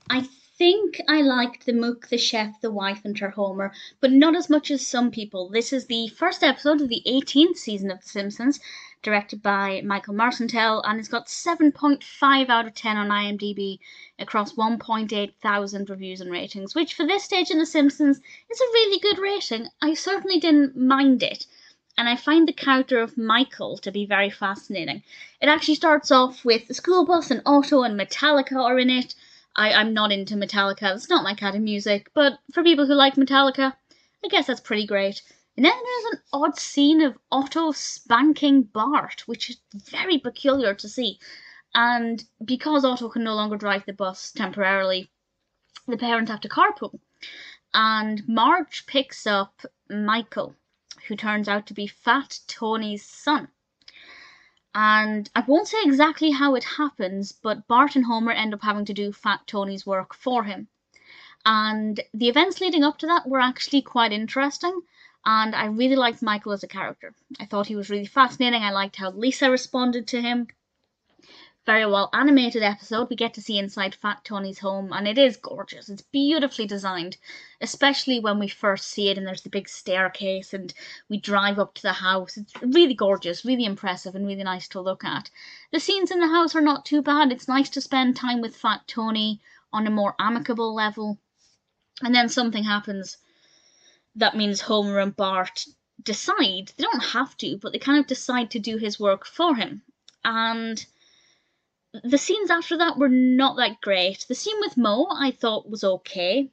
I think I liked the Mook, the chef, the wife, and her Homer, but not as much as some people. This is the first episode of the 18th season of The Simpsons, directed by Michael Marcantel, and it's got 7.5 out of 10 on IMDb across 1.8 thousand reviews and ratings, which for this stage in The Simpsons is a really good rating. I certainly didn't mind it. And I find the character of Michael to be very fascinating. It actually starts off with the school bus and Otto and Metallica are in it. I'm not into Metallica, it's not my kind of music, but for people who like Metallica, I guess that's pretty great. And then there's an odd scene of Otto spanking Bart, which is very peculiar to see. And because Otto can no longer drive the bus temporarily, the parents have to carpool. And Marge picks up Michael, who turns out to be Fat Tony's son. And I won't say exactly how it happens, but Bart and Homer end up having to do Fat Tony's work for him. And the events leading up to that were actually quite interesting, and I really liked Michael as a character. I thought he was really fascinating. I liked how Lisa responded to him. Very well animated episode. We get to see inside Fat Tony's home, and it is gorgeous. It's beautifully designed, especially when we first see it and there's the big staircase and we drive up to the house. It's really gorgeous, really impressive, and really nice to look at. The scenes in the house are not too bad. It's nice to spend time with Fat Tony on a more amicable level. And then something happens that means Homer and Bart decide, they don't have to, but they kind of decide to do his work for him. And the scenes after that were not that great. The scene with Mo I thought was okay,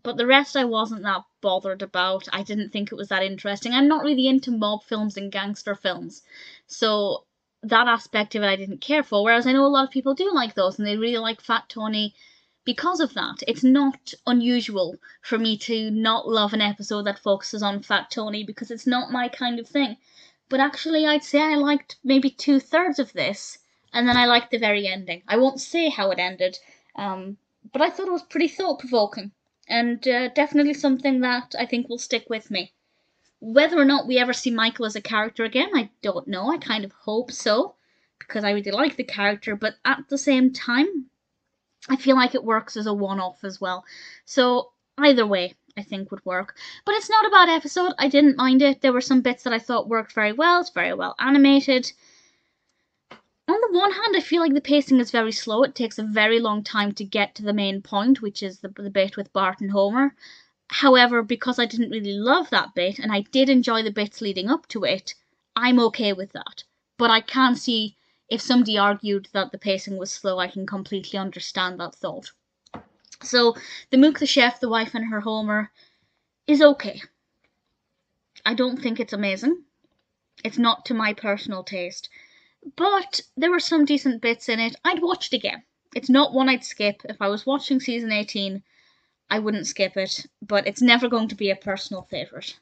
but the rest I wasn't that bothered about. I didn't think it was that interesting. I'm not really into mob films and gangster films, so that aspect of it I didn't care for, whereas I know a lot of people do like those and they really like Fat Tony because of that. It's not unusual for me to not love an episode that focuses on Fat Tony because it's not my kind of thing. But actually I'd say I liked maybe 2/3 of this, and then I liked the very ending. I won't say how it ended, but I thought it was pretty thought-provoking, and definitely something that I think will stick with me. Whether or not we ever see Michael as a character again, I don't know. I kind of hope so, because I really like the character, but at the same time, I feel like it works as a one-off as well. So either way, I think would work. But it's not a bad episode. I didn't mind it. There were some bits that I thought worked very well. It's very well animated. On the one hand, I feel like the pacing is very slow. It takes a very long time to get to the main point, which is the bit with Bart and Homer. However, because I didn't really love that bit, and I did enjoy the bits leading up to it, I'm okay with that. But I can see if somebody argued that the pacing was slow, I can completely understand that thought. So, the Mook, the chef, the wife, and her Homer is okay. I don't think it's amazing. It's not to my personal taste. But there were some decent bits in it. I'd watch it again. It's not one I'd skip. If I was watching season 18, I wouldn't skip it, but it's never going to be a personal favourite.